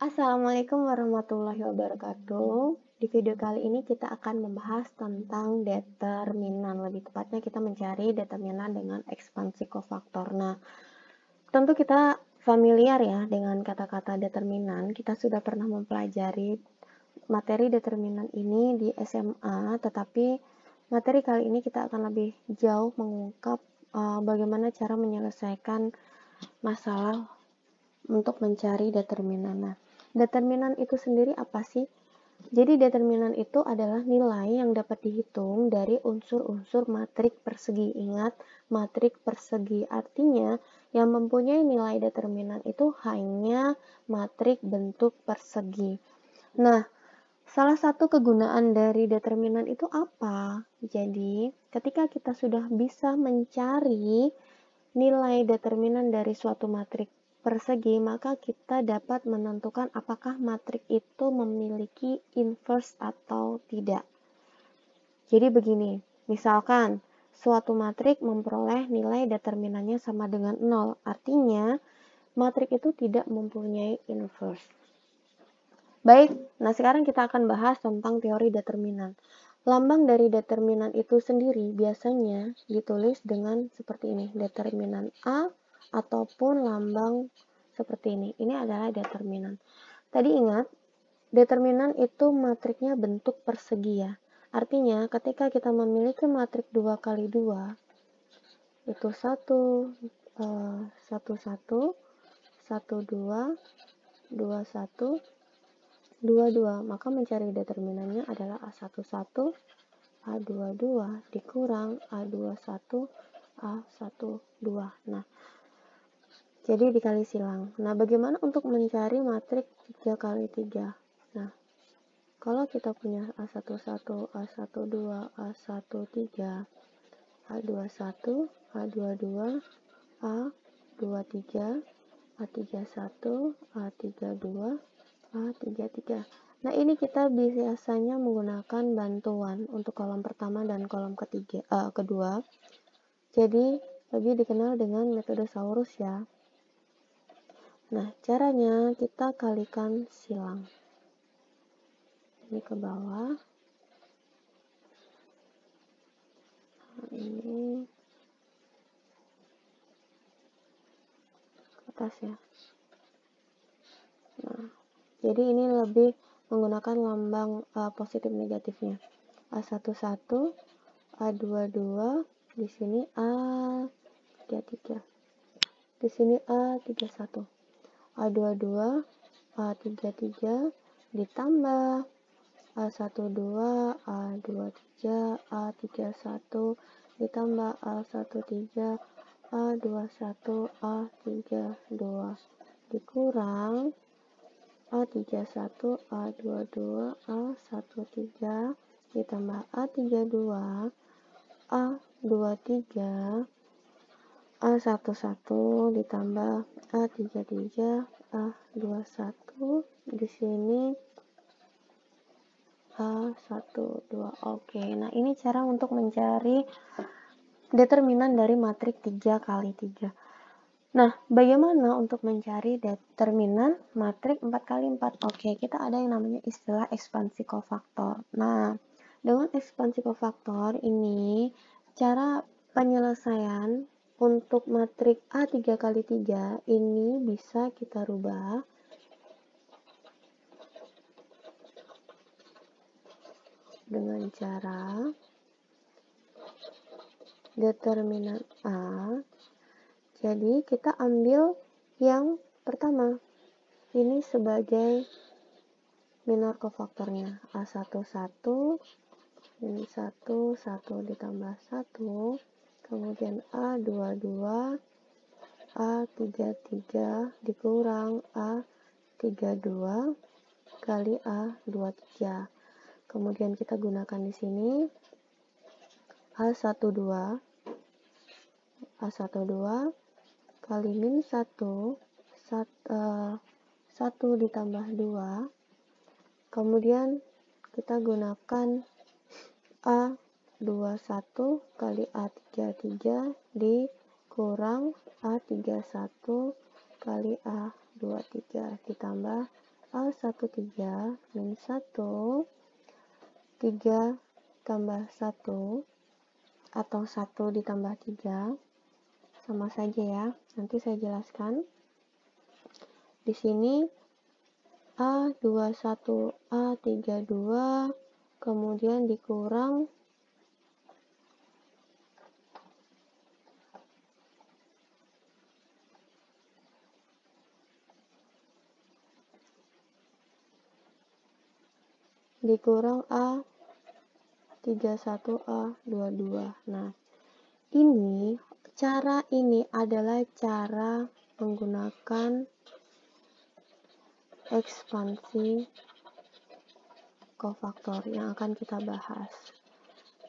Assalamualaikum warahmatullahi wabarakatuh. Di video kali ini kita akan membahas tentang determinan. Lebih tepatnya kita mencari determinan dengan ekspansi kofaktor. Nah, tentu kita familiar ya dengan kata-kata determinan. Kita sudah pernah mempelajari materi determinan ini di SMA, tetapi materi kali ini kita akan lebih jauh mengungkap bagaimana cara menyelesaikan masalah untuk mencari determinan. Nah, determinan itu sendiri apa sih? Jadi determinan itu adalah nilai yang dapat dihitung dari unsur-unsur matrik persegi. Ingat, matrik persegi artinya yang mempunyai nilai determinan itu hanya matrik bentuk persegi. Nah, salah satu kegunaan dari determinan itu apa? Jadi, ketika kita sudah bisa mencari nilai determinan dari suatu matrik persegi, maka kita dapat menentukan apakah matrik itu memiliki inverse atau tidak. Jadi begini, misalkan suatu matrik memperoleh nilai determinannya sama dengan 0, artinya matrik itu tidak mempunyai inverse. Baik, nah sekarang kita akan bahas tentang teori determinan. Lambang dari determinan itu sendiri biasanya ditulis dengan seperti ini, determinan A ataupun lambang seperti ini. Ini adalah determinan. Tadi ingat, determinan itu matriknya bentuk persegi ya. Artinya ketika kita memiliki matrik 2 kali 2, itu 1, 1, 1, 1, 2, 2, 1, 2, 2, maka mencari determinannya adalah A11, A22 dikurang A21, A12. Nah, jadi dikali silang. Nah, bagaimana untuk mencari matrik 3 kali 3? Nah, kalau kita punya A11, A12, A13, A21, A22, A23, A31, A32, A33. Nah, ini kita biasanya menggunakan bantuan untuk kolom pertama dan kolom kedua. Jadi, lebih dikenal dengan metode Saurus ya. Nah, caranya kita kalikan silang. Ini ke bawah. Nah, ini ke atas ya. Nah, jadi ini lebih menggunakan lambang positif negatifnya. A11, A22, di sini A33. Di sini A31. A22, A33 ditambah A12, A23, A31 ditambah A13, A21, A32 dikurang A31, A22, A13 ditambah A32, A23, A11 ditambah A33, A21, di sini A12. Oke, nah ini cara untuk mencari determinan dari matrik 3 kali 3. Nah, bagaimana untuk mencari determinan matrik 4 kali 4? Oke, kita ada yang namanya istilah ekspansi kofaktor. Nah, dengan ekspansi kofaktor ini, cara penyelesaian untuk matrik A3 kali 3 ini bisa kita rubah dengan cara determinan A. Jadi kita ambil yang pertama, ini sebagai minor kofaktornya, A11, ini 1, 1 ditambah 1, kemudian A22, A33 dikurang A32 kali A23. Kemudian kita gunakan di sini A12 kali min 1, 1 ditambah 2, kemudian kita gunakan A21 kali A33 dikurang A31 kali A23 ditambah A13 min 1, 3 tambah 1, atau 1 ditambah 3, sama saja ya. Nanti saya jelaskan. Di sini A21, A32, kemudian dikurang A31, A22. Nah, cara ini adalah cara menggunakan ekspansi kofaktor yang akan kita bahas.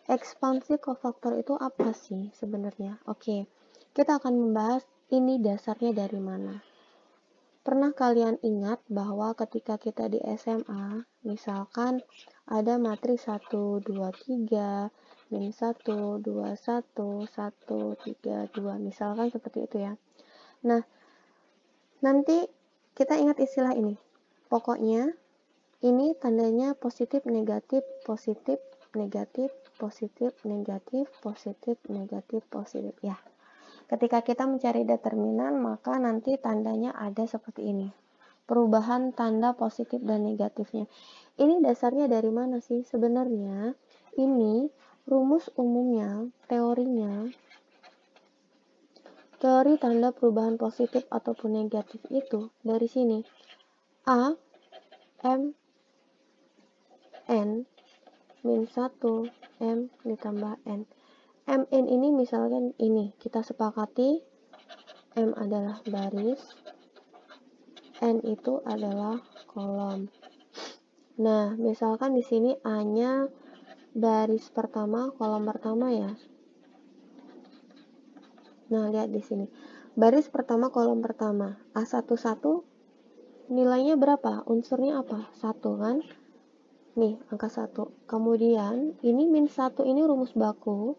Ekspansi kofaktor itu apa sih sebenarnya? Oke, kita akan membahas ini dasarnya dari mana. Pernah kalian ingat bahwa ketika kita di SMA, misalkan ada matriks 1, 2, 3, min 1, 2, 1, 1, 3, 2, misalkan seperti itu ya. Nah, nanti kita ingat istilah ini. Pokoknya, ini tandanya positif, negatif, positif, negatif, positif, negatif, positif, negatif, positif. Ya. Ketika kita mencari determinan, maka nanti tandanya ada seperti ini. Perubahan tanda positif dan negatifnya. Ini dasarnya dari mana sih? Sebenarnya ini rumus umumnya, teorinya, teori tanda perubahan positif ataupun negatif itu dari sini. A, M, N, min 1, M ditambah N. Mn ini misalkan ini, kita sepakati M adalah baris, N itu adalah kolom. Nah, misalkan di sini A-nya baris pertama, kolom pertama ya. Nah, lihat di sini. Baris pertama, kolom pertama. A11 nilainya berapa? Unsurnya apa? 1 kan? Nih, angka 1. Kemudian, ini min 1 ini rumus baku.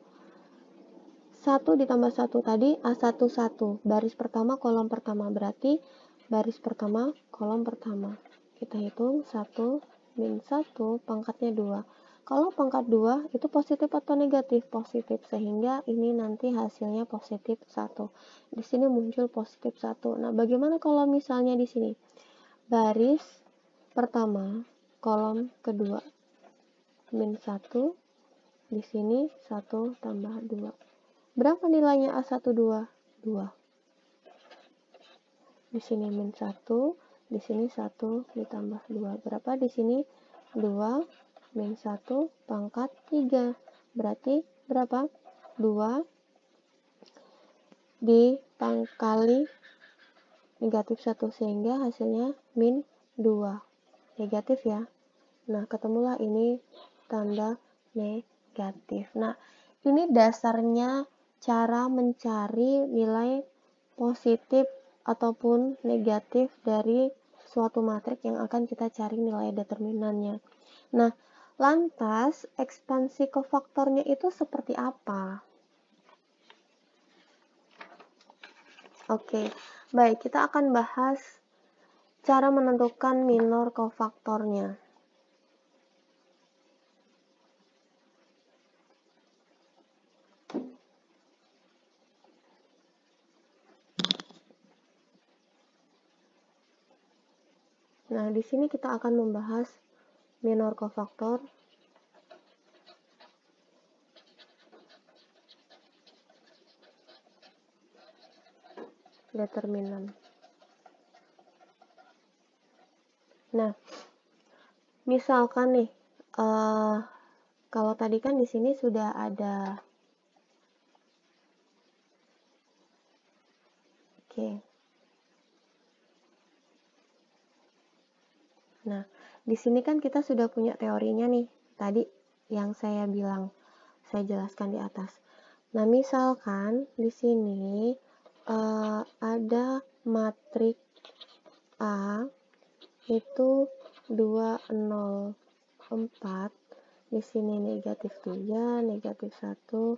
1 ditambah 1 tadi A11, baris pertama, kolom pertama, berarti baris pertama, kolom pertama. Kita hitung 1 min 1, pangkatnya 2. Kalau pangkat 2 itu positif atau negatif? Positif, sehingga ini nanti hasilnya positif 1. Di sini muncul positif 1. Nah, bagaimana kalau misalnya di sini? Baris pertama, kolom kedua. Min 1, di sini 1 tambah 2. Berapa nilainya A12? 2. Di sini min 1, di sini 1 ditambah 2. Berapa di sini? 2 min 1 pangkat 3. Berarti berapa? 2 dipangkali negatif 1, sehingga hasilnya min 2. Negatif ya. Nah, ketemulah ini tanda negatif. Nah, ini dasarnya cara mencari nilai positif ataupun negatif dari suatu matriks yang akan kita cari nilai determinannya. Nah, lantas ekspansi kofaktornya itu seperti apa? Oke, baik, kita akan bahas cara menentukan minor kofaktornya. Nah, di sini kita akan membahas minor kofaktor, determinan. Nah, misalkan nih, kalau tadi kan di sini sudah ada, oke. Nah, di sini kan kita sudah punya teorinya nih, tadi yang saya bilang, saya jelaskan di atas. Nah, misalkan di sini ada matriks A itu 2, 0, 4, di sini negatif 3, negatif 1,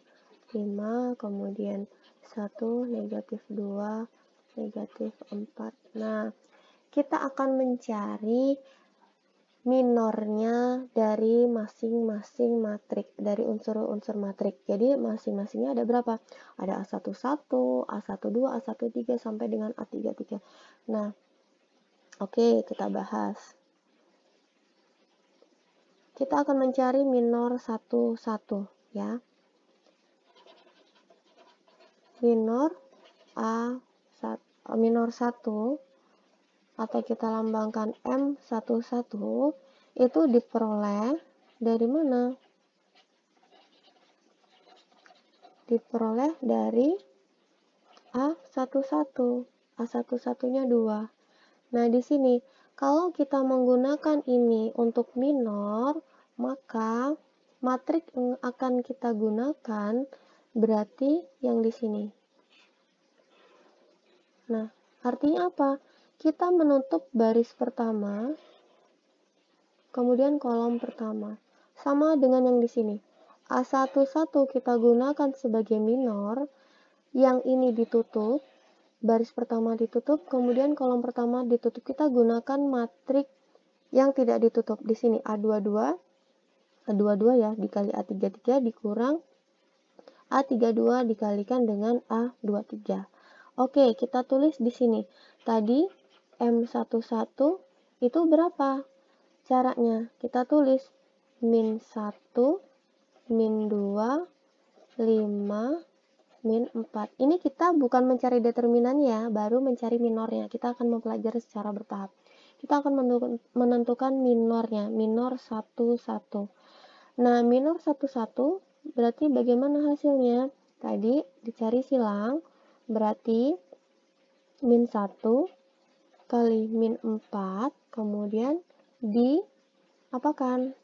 5, kemudian 1, negatif 2, negatif 4. Nah, kita akan mencari minornya dari masing-masing matrik, dari unsur-unsur matrik. Jadi masing-masingnya ada berapa? Ada A11, A12, A13 sampai dengan A33. Nah, oke, kita bahas. Kita akan mencari minor 11 ya. Minor minor 1 atau kita lambangkan M11 itu diperoleh dari mana? Diperoleh dari A11. A11-nya 2. Nah, di sini kalau kita menggunakan ini untuk minor, maka matrik yang akan kita gunakan berarti yang di sini. Nah, artinya apa? Kita menutup baris pertama, kemudian kolom pertama. Sama dengan yang di sini. A11 kita gunakan sebagai minor, yang ini ditutup, baris pertama ditutup, kemudian kolom pertama ditutup. Kita gunakan matrik yang tidak ditutup. Di sini A22 ya, dikali A33 dikurang A32 dikalikan dengan A23. Oke, kita tulis di sini. Tadi M11 itu berapa? Caranya kita tulis min 1, min 2, 5, min 4. Ini kita bukan mencari determinannya, baru mencari minornya. Kita akan mempelajari secara bertahap. Kita akan menentukan minornya, minor 11. Nah, minor 11 berarti bagaimana hasilnya? Tadi dicari silang, berarti min 1 kali min 4, kemudian diapakan?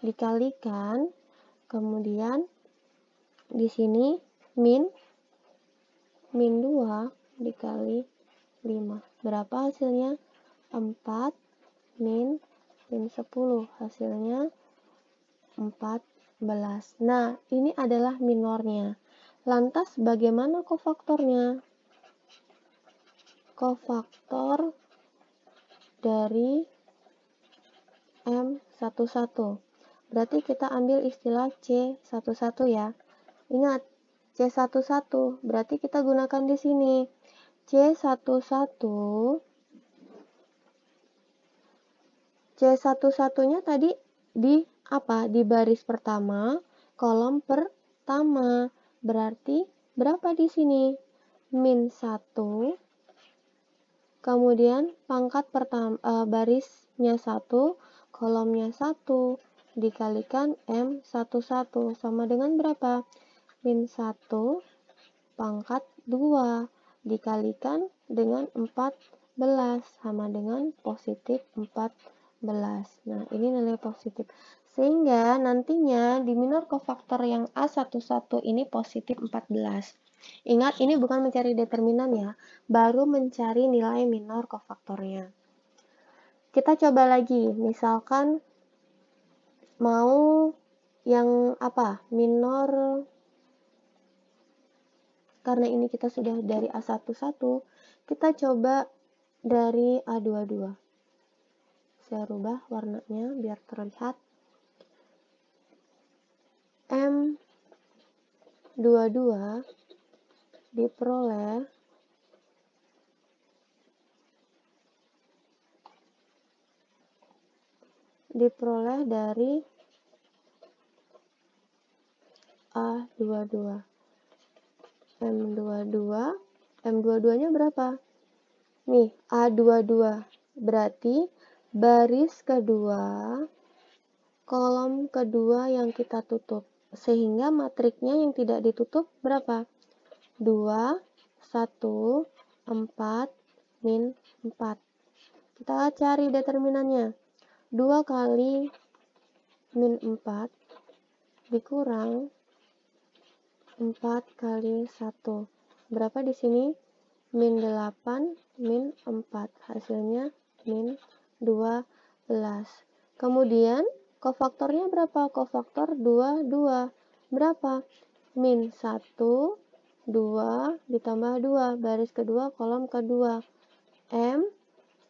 Dikalikan, kemudian di sini min 2 dikali 5. Berapa hasilnya? 4 min 10. Hasilnya 14. Nah, ini adalah minornya. Lantas bagaimana kofaktornya? Kofaktor dari M11. Berarti kita ambil istilah C11 ya. Ingat, C11 berarti kita gunakan di sini. C11-nya tadi di apa? Di baris pertama, kolom pertama. Berarti berapa di sini? Min 1. Kemudian pangkat pertama barisnya 1, kolomnya 1 dikalikan M11 sama dengan berapa? Min 1 pangkat 2 dikalikan dengan 14 sama dengan positif 14. Nah, ini nilai positif. Sehingga nantinya di minor kofaktor yang A11 ini positif 14. Ingat, ini bukan mencari determinan ya, baru mencari nilai minor kofaktornya. Kita coba lagi, misalkan mau yang apa? Minor, karena ini kita sudah dari A11, kita coba dari A22. Saya rubah warnanya biar terlihat. M22 diperoleh dari A22. M22-nya berapa? Nih, A22. Berarti baris kedua, kolom kedua yang kita tutup. Sehingga matriknya yang tidak ditutup berapa? 2, 1, 4, min 4. Kita cari determinannya. 2 kali min 4 dikurang 4 kali 1. Berapa di sini? Min 8, min 4. Hasilnya min 12. Kemudian, kofaktornya berapa? Kofaktor 2, 2. Berapa? Min 1, 2 ditambah 2. Baris kedua, kolom kedua. M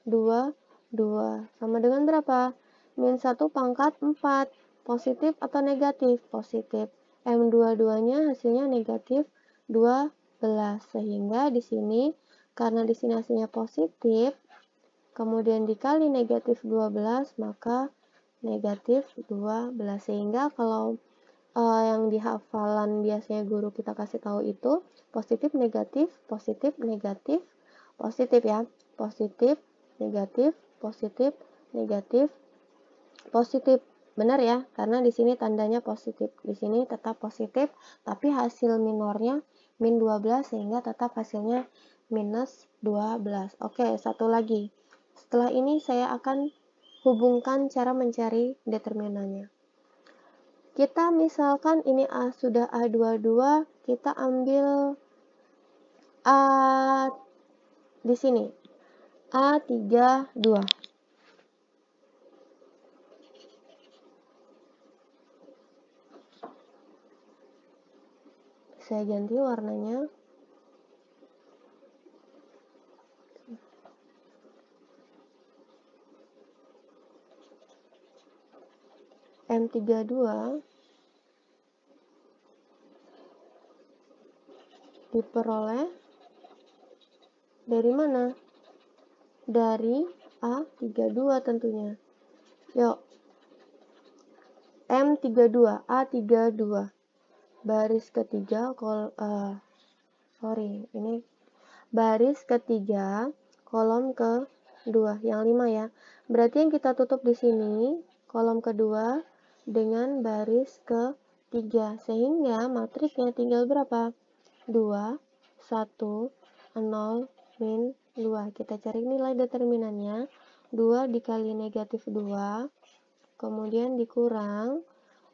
2, 2. Sama dengan berapa? Min 1 pangkat 4. Positif atau negatif? Positif. M22-nya hasilnya negatif 12. Sehingga di sini, karena di sini hasilnya positif, kemudian dikali negatif 12, maka negatif 12. Sehingga kalau yang di hafalan biasanya guru kita kasih tahu itu positif, negatif, positif, negatif, positif ya. Positif, negatif, positif, negatif, positif. Benar ya, karena di sini tandanya positif. Di sini tetap positif, tapi hasil minornya min 12 sehingga tetap hasilnya minus 12. Oke, satu lagi. Setelah ini saya akan hubungkan cara mencari determinannya. Kita misalkan ini sudah A22, kita ambil A di sini. A32. Saya ganti warnanya. M32 diperoleh dari mana? Dari A32 tentunya. Yuk. M32, A32. Baris ketiga, ini baris ketiga, kolom kedua, yang 5 ya. Berarti yang kita tutup di sini, kolom kedua, dengan baris ketiga. Sehingga matriksnya tinggal berapa? 2, 1, 0, min 2. Kita cari nilai determinannya. 2 dikali negatif 2, kemudian dikurang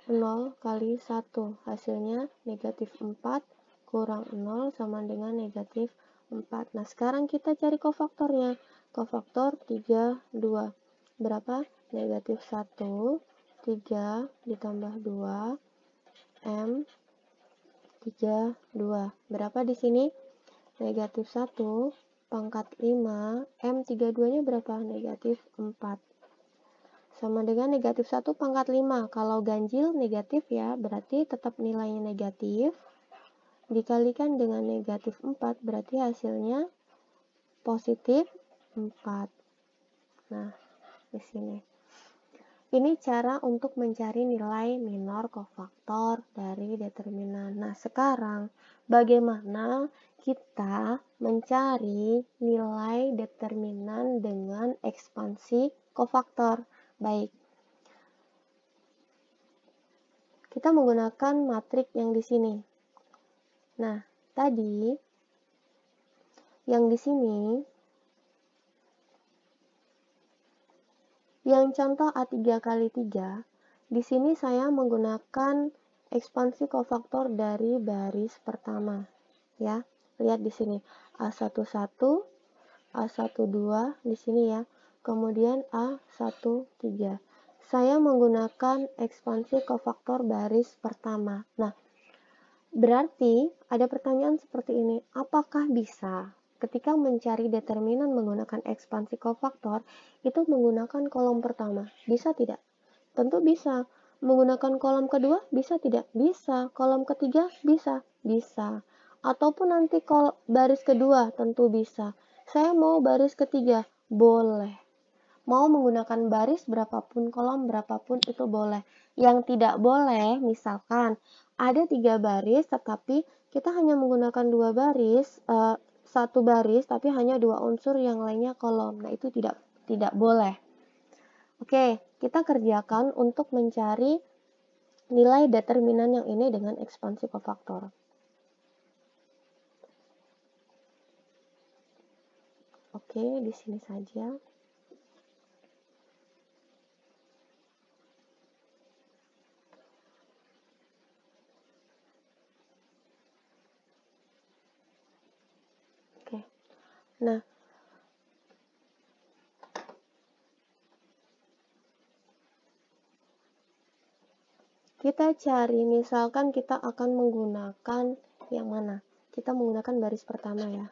0 kali 1. Hasilnya negatif 4 kurang 0 sama dengan negatif 4. Nah, sekarang kita cari kofaktornya. Kofaktor 3, 2. Berapa? Negatif 1, 3 ditambah 2, M 32. Berapa di sini? Negatif 1 pangkat 5, M32-nya berapa? Negatif 4. Sama dengan negatif 1 pangkat 5. Kalau ganjil negatif ya, berarti tetap nilainya negatif. Dikalikan dengan negatif 4, berarti hasilnya positif 4. Nah, di sini. Ini cara untuk mencari nilai minor kofaktor dari determinan. Nah, sekarang bagaimana kita mencari nilai determinan dengan ekspansi kofaktor? Baik. Kita menggunakan matriks yang di sini. Nah, tadi yang di sini, yang contoh A3 kali 3, di sini saya menggunakan ekspansi kofaktor dari baris pertama. Ya, lihat di sini A11, A12 di sini ya. Kemudian A13. Saya menggunakan ekspansi kofaktor baris pertama. Nah, berarti ada pertanyaan seperti ini, apakah bisa ketika mencari determinan menggunakan ekspansi kofaktor itu menggunakan kolom pertama? Bisa tidak? Tentu bisa. Menggunakan kolom kedua? Bisa tidak? Bisa. Kolom ketiga? Bisa. Bisa. Ataupun nanti baris kedua? Tentu bisa. Saya mau baris ketiga? Boleh. Mau menggunakan baris berapapun, kolom berapapun itu boleh. Yang tidak boleh, misalkan ada 3 baris, tetapi kita hanya menggunakan 2 baris, 1 baris, tapi hanya 2 unsur, yang lainnya kolom. Nah, itu tidak boleh. Oke, kita kerjakan untuk mencari nilai determinan yang ini dengan ekspansi kofaktor. Oke, di sini saja. Oke. Nah, kita cari, misalkan kita akan menggunakan yang mana? Kita menggunakan baris pertama ya.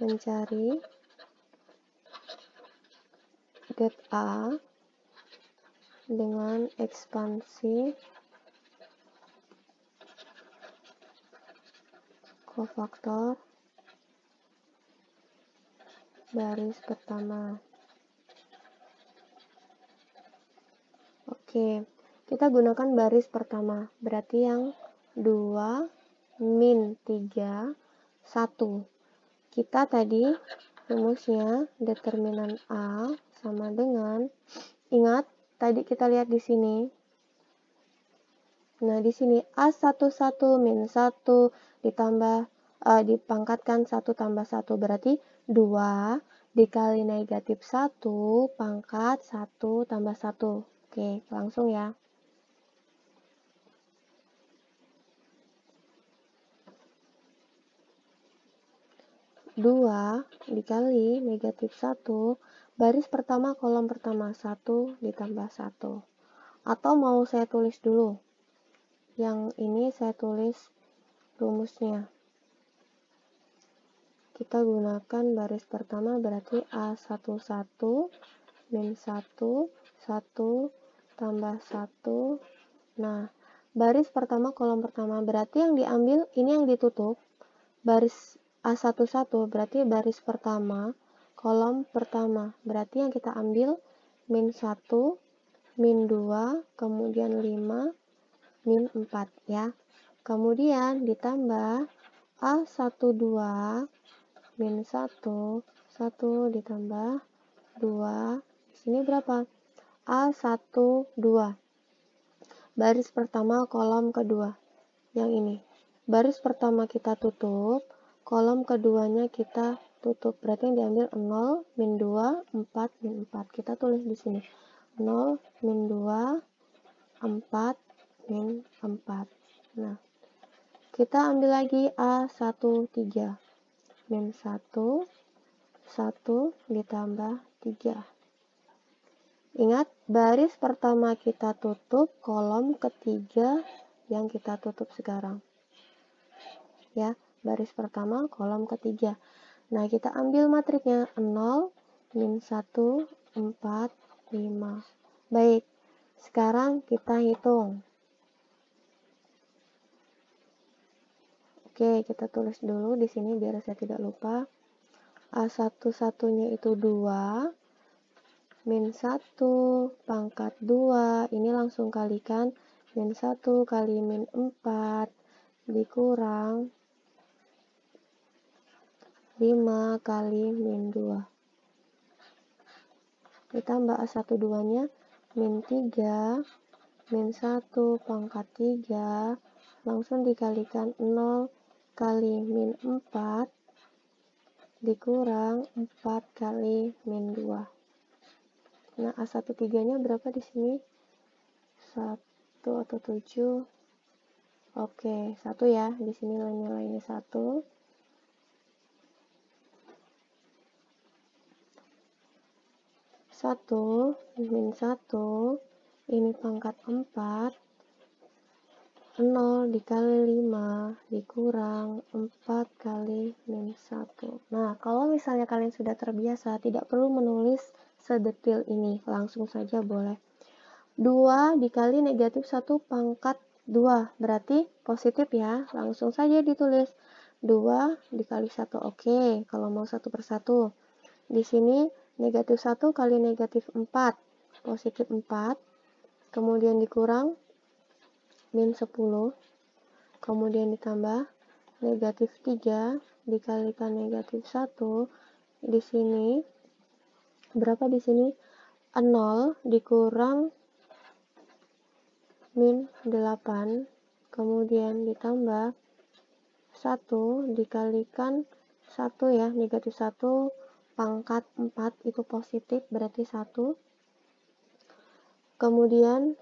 mencari det A dengan ekspansi kofaktor baris pertama. Oke, kita gunakan baris pertama, berarti yang 2 min 3 1. Kita tadi rumusnya determinan A sama dengan, ingat tadi kita lihat di sini. Nah, di sini A11 min 1 ditambah dipangkatkan 1 tambah 1 berarti 2 dikali negatif 1 pangkat 1 tambah 1. Oke, langsung ya. Dua dikali negatif 1, baris pertama kolom pertama 1 ditambah 1. Atau mau saya tulis dulu. Yang ini saya tulis rumusnya. Kita gunakan baris pertama berarti A11 min 1, 1 tambah 1. Nah, baris pertama kolom pertama berarti yang diambil ini yang ditutup. Baris A11 berarti baris pertama kolom pertama. Berarti yang kita ambil min 1, min 2, kemudian 5, min 4 ya. Kemudian ditambah A12 min 1, 1 ditambah 2. Di sini berapa? A12. Baris pertama kolom kedua. Yang ini. Baris pertama kita tutup, kolom keduanya kita tutup. Berarti yang diambil 0, min 2, 4, min 4. Kita tulis di sini. 0, min 2, 4, min 4. Nah, kita ambil lagi A13. Min 1, 1 ditambah 3. Ingat, baris pertama kita tutup, kolom ketiga yang kita tutup sekarang. Ya, baris pertama, kolom ketiga. Nah, kita ambil matriknya 0, min 1, 4, 5. Baik, sekarang kita hitung. Oke, kita tulis dulu di sini biar saya tidak lupa. A11-nya itu 2, min 1 pangkat 2, ini langsung kalikan, min 1 kali min 4, dikurang 5 kali min 2. Ditambah A12-nya, min 3, min 1 pangkat 3, langsung dikalikan 0 kali min 4, dikurang 4 kali min 2. Nah, A13-nya berapa di sini? 1 atau 7? Oke, 1 ya. Di sini nilainya 1. 1 min 1, ini pangkat 4, 0 dikali 5 dikurang 4 kali min 1. Nah, kalau misalnya kalian sudah terbiasa, tidak perlu menulis sedetil ini, langsung saja boleh. 2 dikali negatif 1 pangkat 2, berarti positif ya, langsung saja ditulis 2 dikali 1, oke, kalau mau 1 per 1. Di sini negatif 1 kali negatif 4, positif 4, kemudian dikurang min 10, kemudian ditambah negatif 3 dikalikan negatif 1, di sini berapa di sini? 0 dikurang min 8, kemudian ditambah 1 dikalikan 1 ya, negatif 1 pangkat 4 itu positif berarti 1. Kemudian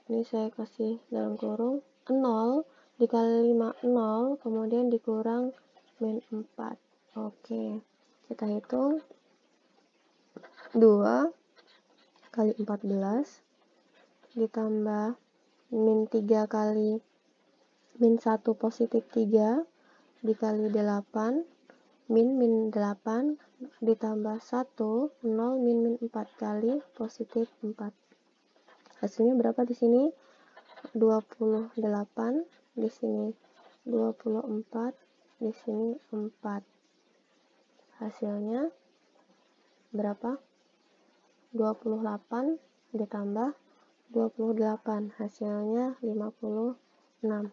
ini saya kasih dalam kurung 0 dikali 5 0, kemudian dikurang min 4. Oke, kita hitung 2 kali 14 ditambah min 3 kali min 1 positif 3 dikali 8 min 8 ditambah 1, 0, min 4 kali positif 4. Hasilnya berapa di sini? 28, di sini 24, di sini 4. Hasilnya berapa? 28 ditambah 28, hasilnya 56.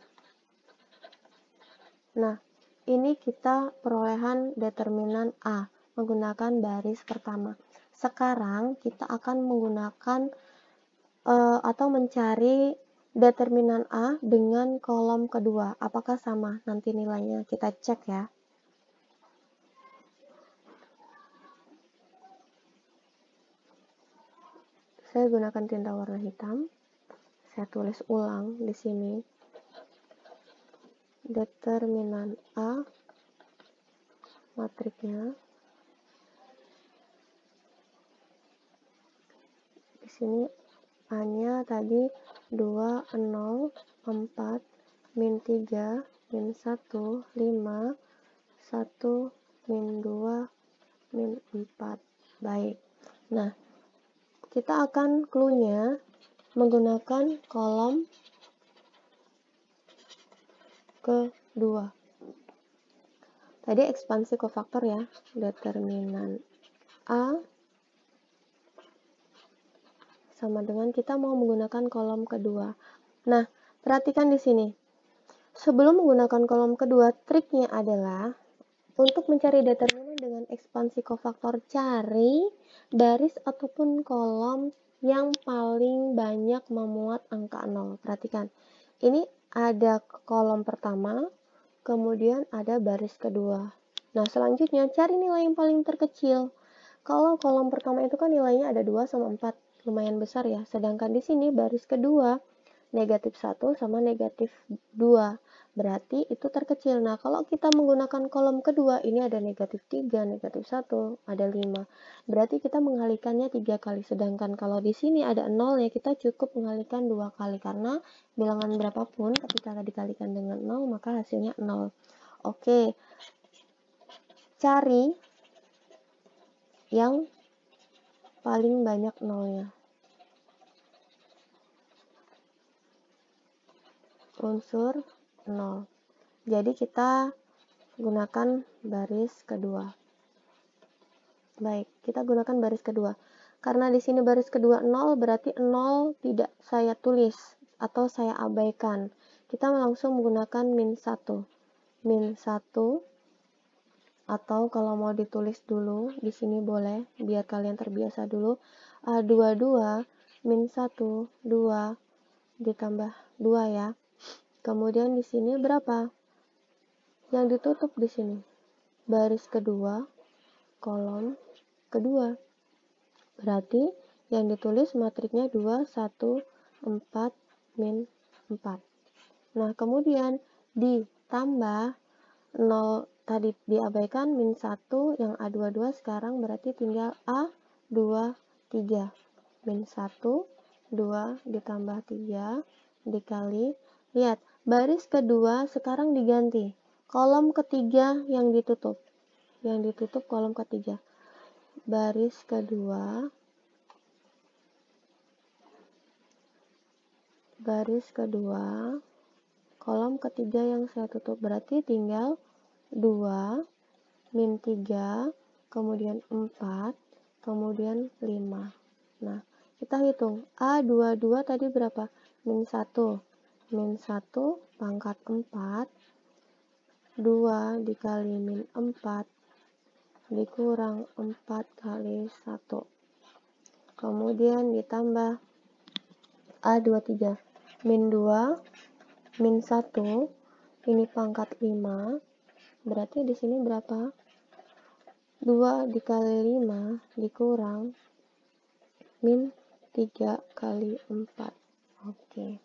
Nah, ini kita perolehan determinan A menggunakan baris pertama. Sekarang kita akan menggunakan atau mencari determinan A dengan kolom kedua. Apakah sama nanti nilainya? Kita cek ya. Saya gunakan tinta warna hitam. Saya tulis ulang di sini. Determinan A matriknya. Di sini A-nya tadi 2, 0, 4, min 3, min 1, 5, 1, min 2, min 4. Baik. Nah, kita akan clue-nya menggunakan kolom kedua. Tadi ekspansi kofaktor ya. Determinan A sama dengan kita mau menggunakan kolom kedua. Nah, perhatikan di sini. Sebelum menggunakan kolom kedua, triknya adalah untuk mencari determinan dengan ekspansi kofaktor, cari baris ataupun kolom yang paling banyak memuat angka 0. Perhatikan, ini ada kolom pertama, kemudian ada baris kedua. Nah, selanjutnya cari nilai yang paling terkecil. Kalau kolom pertama itu kan nilainya ada 2 sama 4, lumayan besar ya. Sedangkan di sini baris kedua, negatif 1 sama negatif 2. Berarti itu terkecil. Nah, kalau kita menggunakan kolom kedua, ini ada negatif 3, negatif 1, ada 5. Berarti kita mengalihkannya 3 kali. Sedangkan kalau di sini ada 0, ya kita cukup mengalihkan 2 kali. Karena bilangan berapapun ketika dikalikan dengan 0, maka hasilnya 0. Oke. Cari yang paling banyak nolnya. Unsur 0. Jadi kita gunakan baris kedua. Baik, kita gunakan baris kedua. Karena di sini baris kedua 0, berarti 0 tidak saya tulis atau saya abaikan. Kita langsung menggunakan min 1. Min 1, atau kalau mau ditulis dulu, di sini boleh, biar kalian terbiasa dulu. A22 min 1, 2 ditambah 2 ya. Kemudian di sini berapa? Yang ditutup di sini. Baris kedua, kolom kedua. Berarti yang ditulis matriknya 2, 1, 4, min 4. Nah, kemudian ditambah 0 tadi diabaikan, min 1, yang A22 sekarang berarti tinggal A23. Min 1, 2 ditambah 3 dikali, lihat, baris kedua sekarang diganti. Kolom ketiga yang ditutup. Yang ditutup kolom ketiga. Baris kedua. Baris kedua. Kolom ketiga yang saya tutup. Berarti tinggal 2, min 3, kemudian 4, kemudian 5. Nah, kita hitung. A22 tadi berapa? Min 1. Min 1 pangkat 4. 2 dikali min 4 dikurang 4 kali 1. Kemudian ditambah A23. Min 2, min 1, ini pangkat 5. Berarti di sini berapa? 2 dikali 5 dikurang min 3 kali 4. Oke.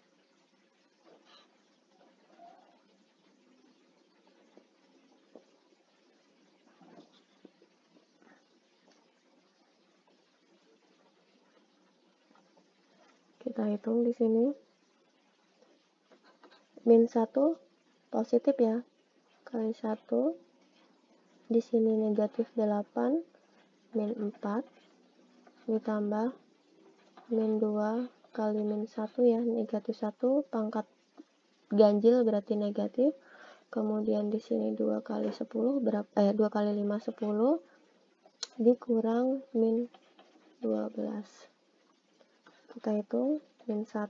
Kita hitung di sini. Min 1 positif ya. Kali 1 di sini negatif 8 min 4 ditambah min 2 kali min 1 ya, negatif 1 pangkat ganjil berarti negatif. Kemudian di sini 2 kali 10 berapa 2 kali 5 10 dikurang min 12. Kita hitung min 1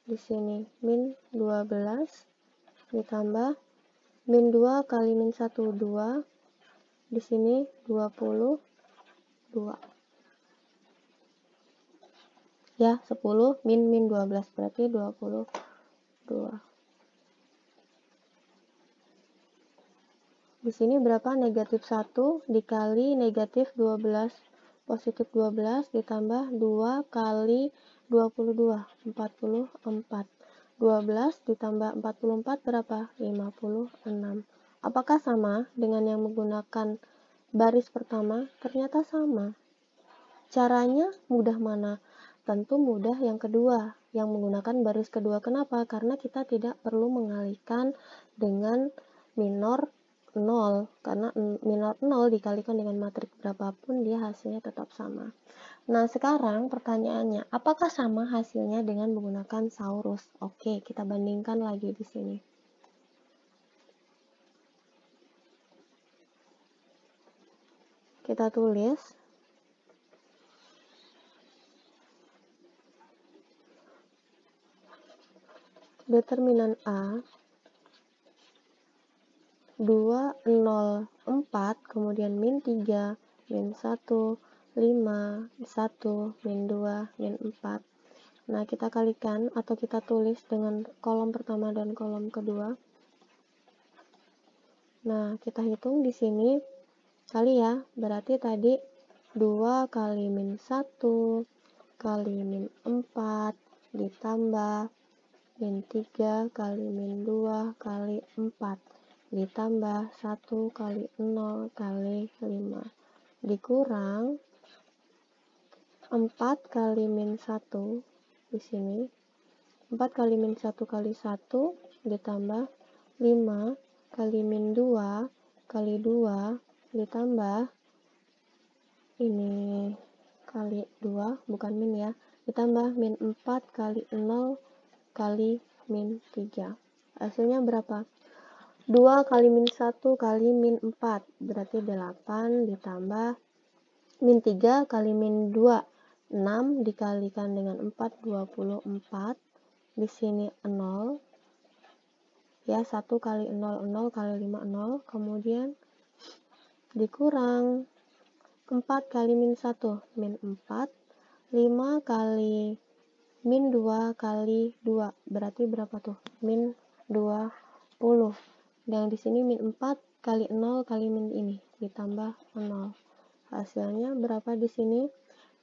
di sini min 12 ditambah min 2 kali min 1 2 di sini 22 ya, 10 min 12 berarti 22. Di sini berapa? Negatif 1 dikali negatif 12 positif 12 ditambah 2 kali 22 44. 12 ditambah 44 berapa? 56. Apakah sama dengan yang menggunakan baris pertama? Ternyata sama. Caranya mudah mana? Tentu mudah yang kedua, yang menggunakan baris kedua. Kenapa? Karena kita tidak perlu mengalihkan dengan minor 0, karena minor 0 dikalikan dengan matriks berapapun dia hasilnya tetap sama. Nah, sekarang pertanyaannya, apakah sama hasilnya dengan menggunakan saurus? Oke, kita bandingkan lagi di sini. Kita tulis determinan A 2, 0, 4, kemudian min 3, min 1, 5, 1, min 2, min 4. Nah, kita kalikan atau kita tulis dengan kolom pertama dan kolom kedua. Nah, kita hitung di sini kali ya, berarti tadi 2 kali min 1 kali min 4 ditambah min 3 kali min 2 kali 4 ditambah 1 kali 0 kali 5 dikurang 4 kali min 1 di sini 4 kali min 1 kali 1 ditambah 5 kali min 2 kali 2 ditambah ini kali 2 bukan min ya, ditambah min 4 kali 0 kali min 3. Hasilnya berapa? 2 kali min 1 kali min 4 berarti 8 ditambah min 3 kali min 2 6 dikalikan dengan 4 24 di sini 0 ya, 1 kali 0 0 kali 5 0 kemudian dikurang 4 kali min 1 min 4 5 kali min 2 kali 2 berarti berapa tuh? Min 20. Dan di sini min 4 kali 0 kali min ini ditambah 0. Hasilnya berapa di sini?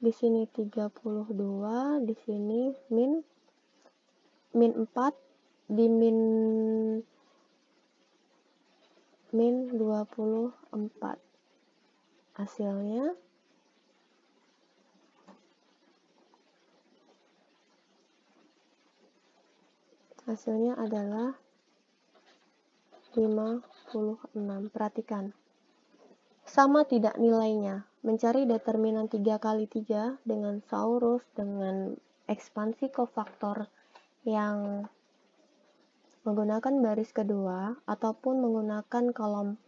Di sini 32, di sini min 4 di min 24. Hasilnya adalah 56. Perhatikan. Sama tidak nilainya? Mencari determinan 3 kali 3 dengan saurus, dengan ekspansi kofaktor yang menggunakan baris kedua, ataupun menggunakan kolom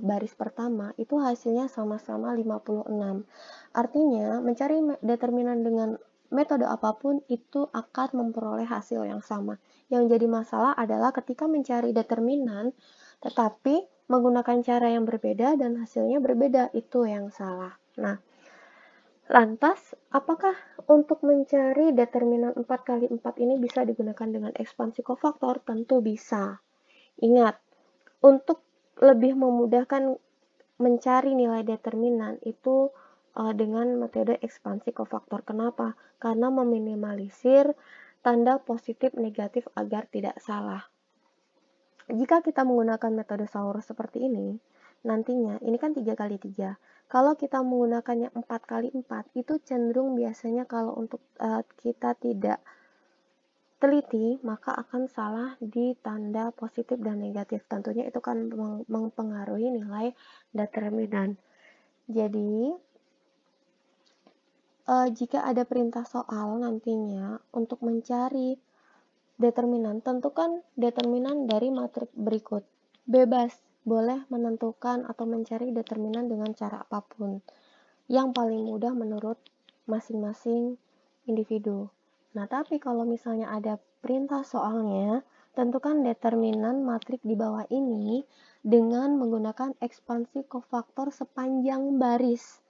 baris pertama, itu hasilnya sama-sama 56. Artinya, mencari determinan dengan metode apapun itu akan memperoleh hasil yang sama. Yang jadi masalah adalah ketika mencari determinan, tetapi menggunakan cara yang berbeda dan hasilnya berbeda, itu yang salah. Nah, lantas, apakah untuk mencari determinan 4 kali 4 ini bisa digunakan dengan ekspansi kofaktor? Tentu bisa. Ingat, untuk lebih memudahkan mencari nilai determinan itu dengan metode ekspansi kofaktor. Kenapa? Karena meminimalisir tanda positif negatif agar tidak salah. Jika kita menggunakan metode saurus seperti ini, nantinya ini kan 3 kali 3. Kalau kita menggunakannya 4 kali 4, itu cenderung biasanya kalau untuk kita tidak teliti, maka akan salah di tanda positif dan negatif. Tentunya itu kan mempengaruhi nilai determinan. Jadi, jika ada perintah soal nantinya untuk mencari determinan, tentukan determinan dari matrik berikut. Bebas, boleh menentukan atau mencari determinan dengan cara apapun. Yang paling mudah menurut masing-masing individu. Nah, tapi kalau misalnya ada perintah soalnya, tentukan determinan matrik di bawah ini dengan menggunakan ekspansi kofaktor sepanjang baris.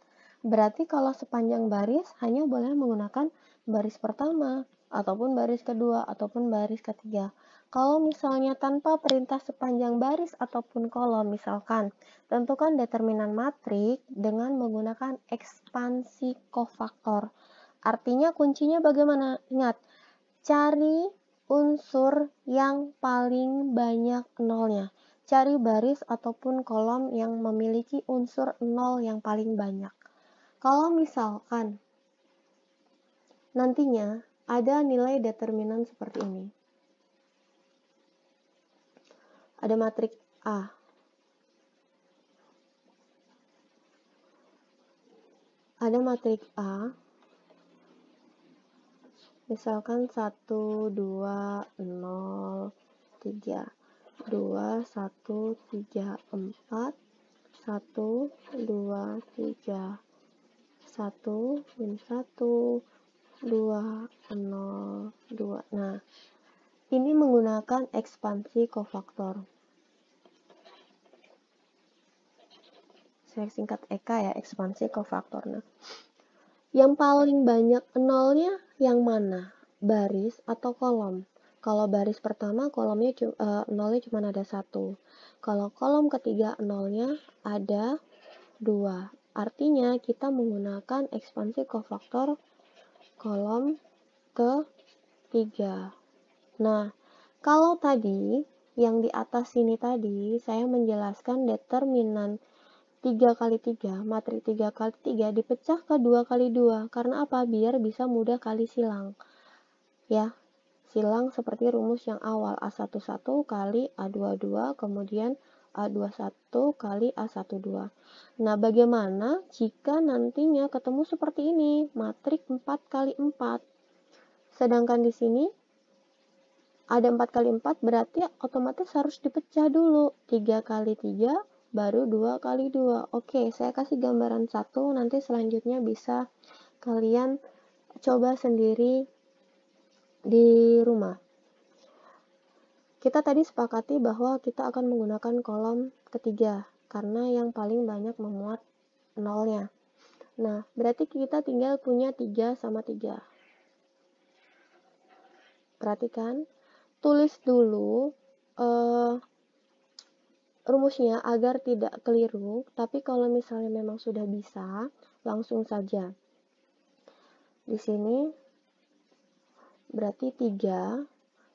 Berarti kalau sepanjang baris hanya boleh menggunakan baris pertama, ataupun baris kedua, ataupun baris ketiga. Kalau misalnya tanpa perintah sepanjang baris ataupun kolom, misalkan, tentukan determinan matrik dengan menggunakan ekspansi kofaktor. Artinya kuncinya bagaimana? Ingat, cari unsur yang paling banyak nolnya. Cari baris ataupun kolom yang memiliki unsur nol yang paling banyak. Kalau misalkan nantinya ada nilai determinan seperti ini. Ada matrik A. Ada matrik A. Misalkan 1, 2, 0, 3. 2, 1, 3, 4. 1, 2, 3. 1, min 1, 2, 0, 2. Nah, ini menggunakan ekspansi kofaktor. Saya singkat EK ya, ekspansi kofaktor. Nah, yang paling banyak nolnya yang mana? Baris atau kolom? Kalau baris pertama kolomnya nolnya cuma ada 1. Kalau kolom ketiga nolnya ada 2. Artinya kita menggunakan ekspansi kofaktor kolom ketiga. Nah, kalau tadi yang di atas sini tadi saya menjelaskan determinan 3 kali 3, matrik 3 kali 3 dipecah ke 2 kali 2. Karena apa? Biar bisa mudah kali silang. Ya, silang seperti rumus yang awal. A11 kali A22, kemudian A21 kali A12. Nah, bagaimana jika nantinya ketemu seperti ini? Matrik 4 kali 4. Sedangkan di sini ada 4 kali 4, berarti otomatis harus dipecah dulu. 3 kali 3, baru 2 kali 2. Oke, saya kasih gambaran satu, nanti selanjutnya bisa kalian coba sendiri di rumah. Kita tadi sepakati bahwa kita akan menggunakan kolom ketiga, karena yang paling banyak memuat nolnya. Nah, berarti kita tinggal punya 3 sama 3. Perhatikan, tulis dulu rumusnya agar tidak keliru, tapi kalau misalnya memang sudah bisa, langsung saja. Di sini berarti 3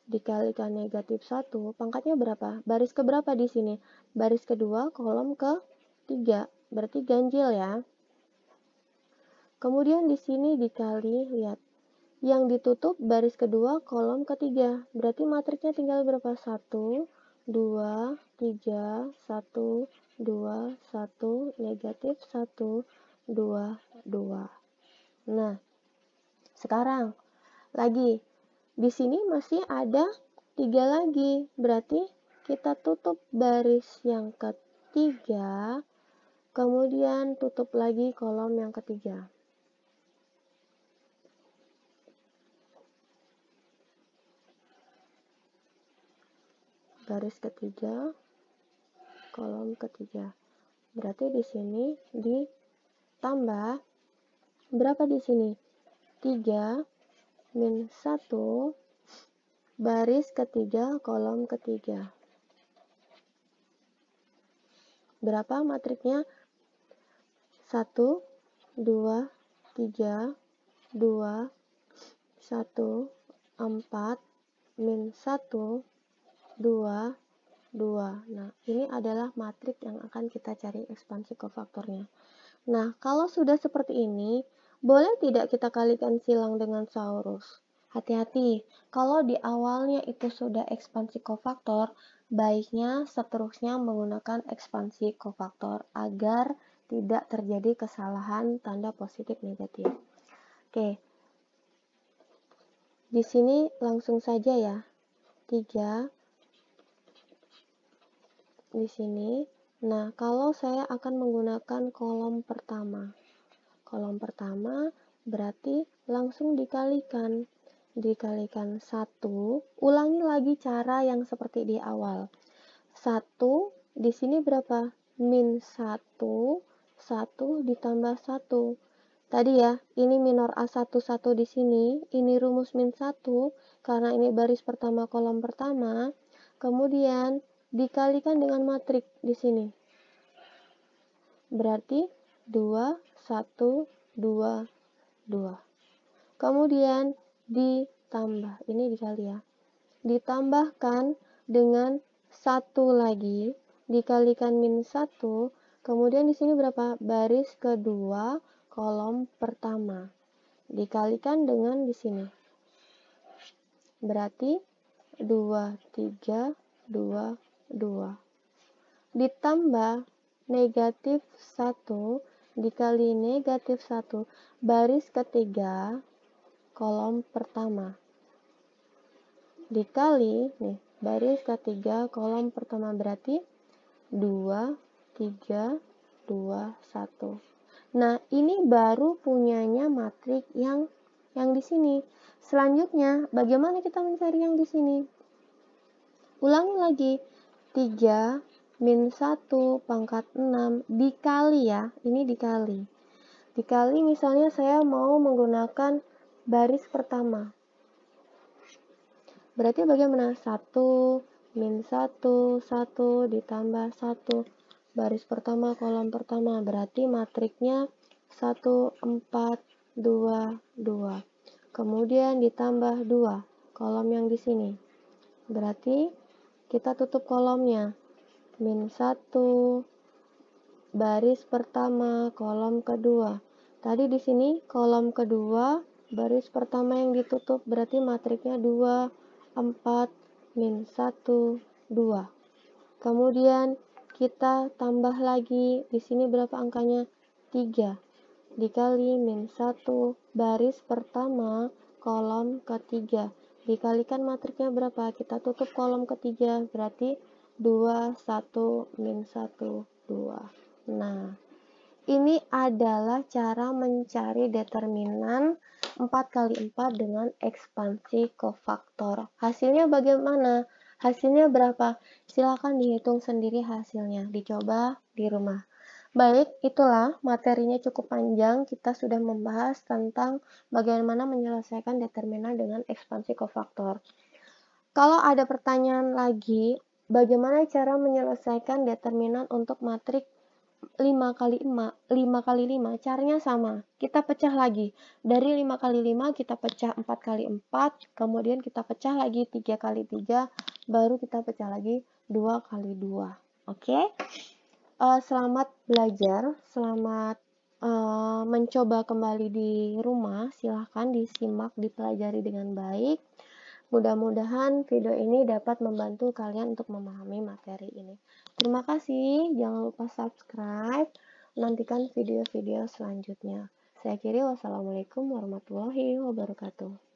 dikalikan negatif 1, pangkatnya berapa? Baris keberapa di sini? Baris kedua, kolom ke-3, berarti ganjil ya. Kemudian di sini dikali, lihat, yang ditutup baris kedua, kolom ketiga, berarti matriknya tinggal berapa? 1, 2, 3, 1, 2, 1, negatif 1, 2, 2. Nah, sekarang lagi di sini masih ada 3 lagi, berarti kita tutup baris yang ketiga, kemudian tutup lagi kolom yang ketiga. Baris ketiga, kolom ketiga. Berarti di sini ditambah berapa di sini? 3 min 1 baris ketiga, kolom ketiga. Berapa matriknya? 1, 2, 3, 2, 1, 4, min 1, 2, 2. Nah, ini adalah matrik yang akan kita cari ekspansi kofaktornya. Nah, kalau sudah seperti ini, boleh tidak kita kalikan silang dengan saurus? Hati-hati, kalau di awalnya itu sudah ekspansi kofaktor, baiknya seterusnya menggunakan ekspansi kofaktor agar tidak terjadi kesalahan tanda positif negatif. Oke, di sini langsung saja ya, 3 di sini. Nah, kalau saya akan menggunakan kolom pertama. Kolom pertama berarti langsung dikalikan. Dikalikan 1, ulangi lagi cara yang seperti di awal. 1, di sini berapa? Min 1, 1 ditambah 1. Tadi ya, ini minor A1, 1 di sini, ini rumus min 1, karena ini baris pertama kolom pertama, kemudian dikalikan dengan matrik di sini. Berarti 2, 1, 2, 2. Kemudian ditambah, ini dikali ya. Ditambahkan dengan 1 lagi, dikalikan min 1, kemudian di sini berapa? Baris kedua, kolom pertama. Dikalikan dengan di sini. Berarti 2, 3, 2, 2. Ditambah negatif 1 dikali negatif 1, baris ketiga, kolom pertama. Dikali, nih, baris ketiga, kolom pertama, berarti 2, 3, 2, 1. Nah, ini baru punyanya matrik yang di sini. Selanjutnya, bagaimana kita mencari yang di sini? Ulangi lagi, 3 min 1 pangkat 6 dikali ya, ini dikali. Dikali misalnya saya mau menggunakan baris pertama. Berarti bagaimana? 1 min 1, 1 ditambah 1. Baris pertama, kolom pertama. Berarti matriknya 1, 4, 2, 2. Kemudian ditambah 2, kolom yang di sini. Berarti kita tutup kolomnya. Min 1, baris pertama, kolom kedua. Tadi di sini kolom kedua, baris pertama yang ditutup, berarti matriknya 2, 4, min 1, 2. Kemudian kita tambah lagi, di sini berapa angkanya? 3. Dikali min 1, baris pertama, kolom ketiga. Dikalikan matriknya berapa? Kita tutup kolom ketiga, berarti 2, 1, min 1, 2. Nah, ini adalah cara mencari determinan 4 kali 4 dengan ekspansi kofaktor. Hasilnya bagaimana? Hasilnya berapa? Silakan dihitung sendiri hasilnya, dicoba di rumah. Baik, itulah materinya cukup panjang. Kita sudah membahas tentang bagaimana menyelesaikan determinan dengan ekspansi kofaktor. Kalau ada pertanyaan lagi, bagaimana cara menyelesaikan determinan untuk matrik 5 kali 5, 5 kali 5, caranya sama. Kita pecah lagi. Dari 5 kali 5, kita pecah 4 kali 4, kemudian kita pecah lagi 3 kali 3, baru kita pecah lagi 2 kali 2. Oke? Selamat belajar, selamat mencoba kembali di rumah. Silahkan disimak, dipelajari dengan baik. Mudah-mudahan video ini dapat membantu kalian untuk memahami materi ini. Terima kasih, jangan lupa subscribe, nantikan video-video selanjutnya. Saya akhiri, wassalamualaikum warahmatullahi wabarakatuh.